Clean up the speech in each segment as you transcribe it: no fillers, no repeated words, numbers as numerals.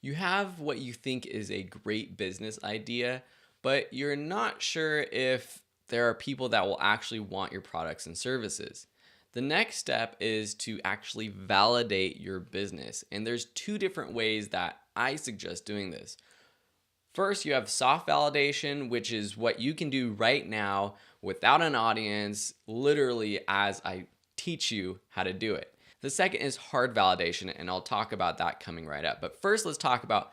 You have what you think is a great business idea, but you're not sure if there are people that will actually want your products and services. The next step is to actually validate your business. And there's two different ways that I suggest doing this. First, you have soft validation, which is what you can do right now without an audience, literally as I teach you how to do it. The second is hard validation, and I'll talk about that coming right up. But first, let's talk about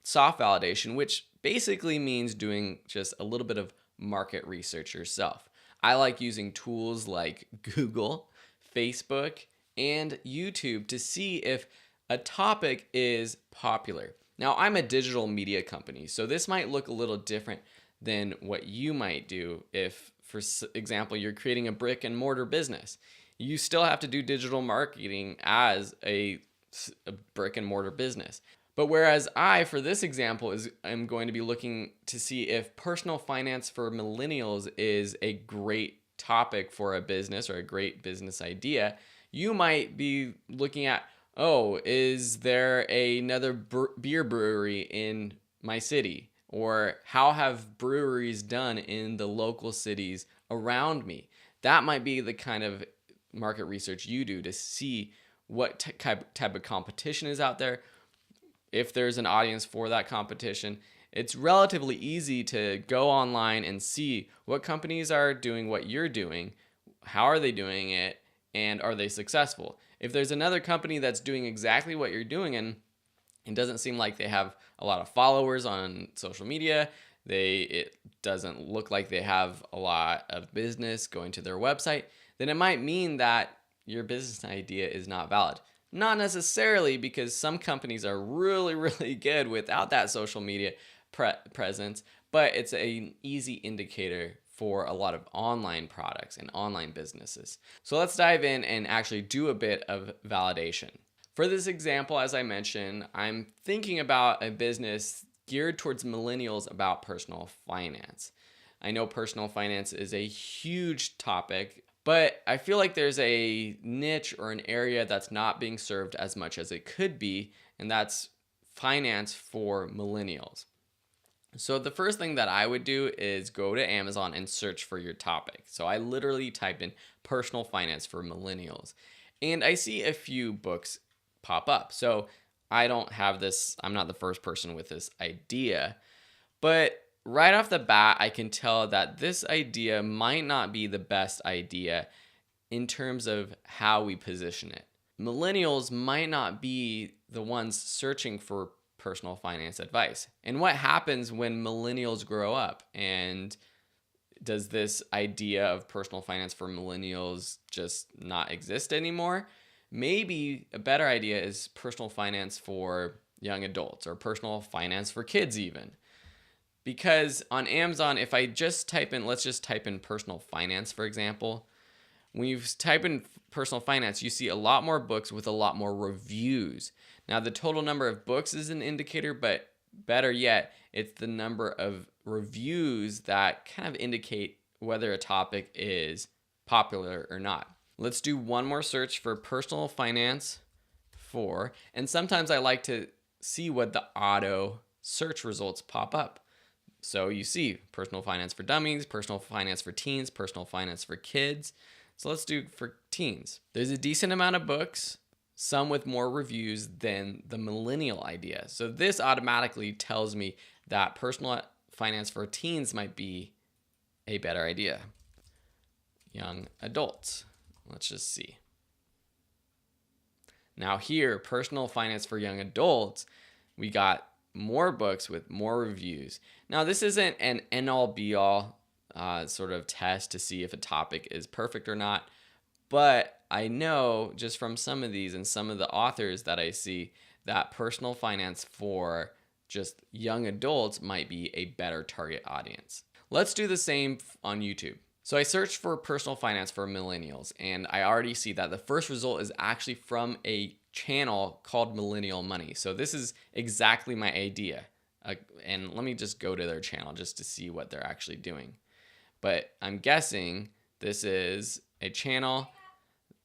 soft validation, which basically means doing just a little bit of market research yourself. I like using tools like Google, Facebook, and YouTube to see if a topic is popular. Now, I'm a digital media company, so this might look a little different than what you might do if, for example, you're creating a brick and mortar business. You still have to do digital marketing as a brick and mortar business. But whereas I, for this example, am going to be looking to see if personal finance for millennials is a great topic for a business or a great business idea, you might be looking at, oh, is there another beer brewery in my city? Or how have breweries done in the local cities around me? That might be the kind of market research you do to see what type of competition is out there, if there's an audience for that competition. It's relatively easy to go online and see what companies are doing what you're doing, how are they doing it, and are they successful. If there's another company that's doing exactly what you're doing and it doesn't seem like they have a lot of followers on social media, it doesn't look like they have a lot of business going to their website, then it might mean that your business idea is not valid. Not necessarily, because some companies are really, really good without that social media presence, but it's an easy indicator for a lot of online products and online businesses. So let's dive in and actually do a bit of validation. For this example, as I mentioned, I'm thinking about a business geared towards millennials about personal finance. I know personal finance is a huge topic, but I feel like there's a niche or an area that's not being served as much as it could be, and that's finance for millennials. So the first thing that I would do is go to Amazon and search for your topic. So I literally typed in personal finance for millennials, and I see a few books pop up. So I don't have this, I'm not the first person with this idea, but right off the bat, I can tell that this idea might not be the best idea in terms of how we position it. Millennials might not be the ones searching for personal finance advice. And what happens when millennials grow up? And does this idea of personal finance for millennials just not exist anymore? Maybe a better idea is personal finance for young adults or personal finance for kids even. Because on Amazon, if I just type in, let's just type in personal finance, for example, when you type in personal finance, you see a lot more books with a lot more reviews. Now, the total number of books is an indicator, but better yet, it's the number of reviews that kind of indicate whether a topic is popular or not. Let's do one more search for personal finance for, and sometimes I like to see what the auto search results pop up. So you see personal finance for dummies, personal finance for teens, personal finance for kids. So let's do for teens. There's a decent amount of books, some with more reviews than the millennial idea. So this automatically tells me that personal finance for teens might be a better idea. Young adults. Let's just see. Now here, personal finance for young adults, we got more books with more reviews. Now this isn't an end-all be-all sort of test to see if a topic is perfect or not, but I know just from some of these and some of the authors that I see that personal finance for just young adults might be a better target audience. Let's do the same on YouTube. So I searched for personal finance for millennials, and I already see that the first result is actually from a channel called Millennial Money. So this is exactly my idea. And let me just go to their channel just to see what they're actually doing. But I'm guessing this is a channel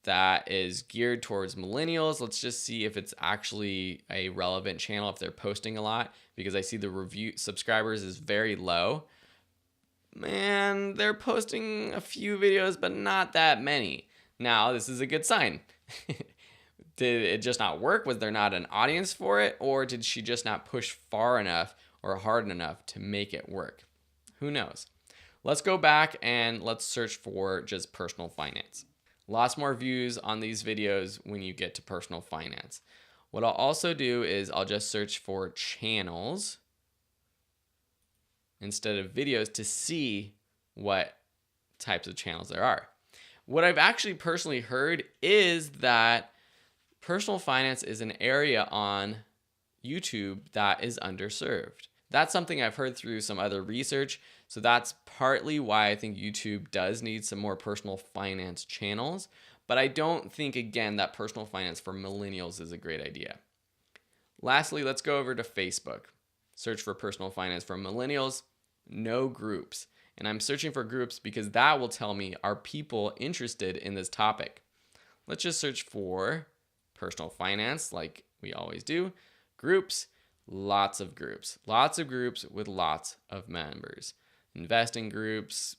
that is geared towards millennials. Let's just see if it's actually a relevant channel, if they're posting a lot, because I see the review subscribers is very low. Man, they're posting a few videos, but not that many. Now, this is a good sign. Did it just not work? Was there not an audience for it? Or did she just not push far enough or hard enough to make it work? Who knows? Let's go back and let's search for just personal finance. Lots more views on these videos when you get to personal finance. What I'll also do is I'll just search for channels instead of videos to see what types of channels there are. What I've actually personally heard is that personal finance is an area on YouTube that is underserved. That's something I've heard through some other research. So that's partly why I think YouTube does need some more personal finance channels. But I don't think, again, that personal finance for millennials is a great idea. Lastly, let's go over to Facebook. Search for personal finance for millennials, no groups. And I'm searching for groups because that will tell me, are people interested in this topic? Let's just search for personal finance like we always do. Groups, lots of groups with lots of members. Investing groups,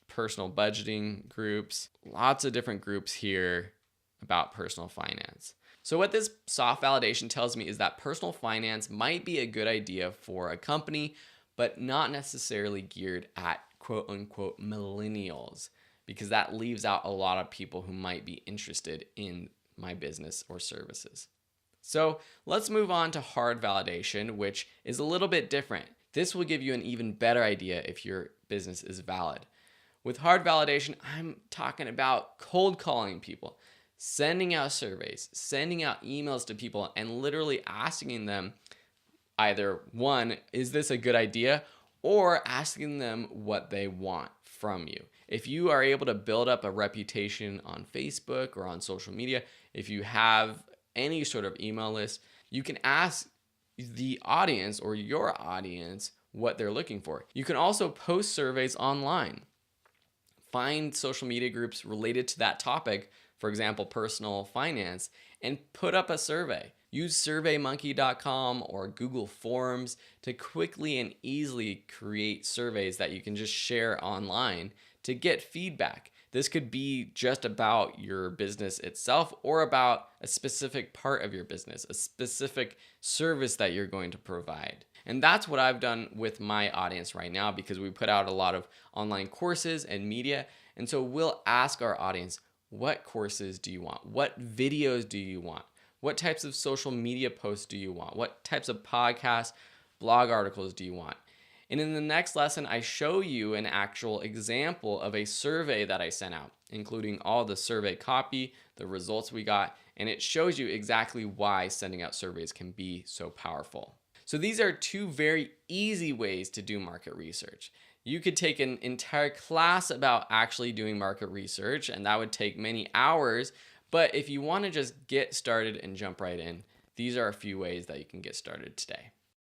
personal budgeting groups, lots of different groups here about personal finance. So what this soft validation tells me is that personal finance might be a good idea for a company, but not necessarily geared at quote unquote millennials, because that leaves out a lot of people who might be interested in my business or services. So let's move on to hard validation, which is a little bit different. This will give you an even better idea if your business is valid. With hard validation, I'm talking about cold calling people, sending out surveys, sending out emails to people, and literally asking them either, one, is this a good idea? Or asking them what they want from you. If you are able to build up a reputation on Facebook or on social media, if you have any sort of email list, you can ask the audience or your audience what they're looking for. You can also post surveys online. Find social media groups related to that topic, for example, personal finance, and put up a survey. Use surveymonkey.com or Google Forms to quickly and easily create surveys that you can just share online to get feedback. This could be just about your business itself or about a specific part of your business, a specific service that you're going to provide. And that's what I've done with my audience right now, because we put out a lot of online courses and media. And so we'll ask our audience, what courses do you want? What videos do you want? What types of social media posts do you want? What types of podcasts, blog articles do you want? And in the next lesson, I show you an actual example of a survey that I sent out, including all the survey copy, the results we got, and it shows you exactly why sending out surveys can be so powerful. So these are two very easy ways to do market research. You could take an entire class about actually doing market research, and that would take many hours. But if you want to just get started and jump right in, these are a few ways that you can get started today.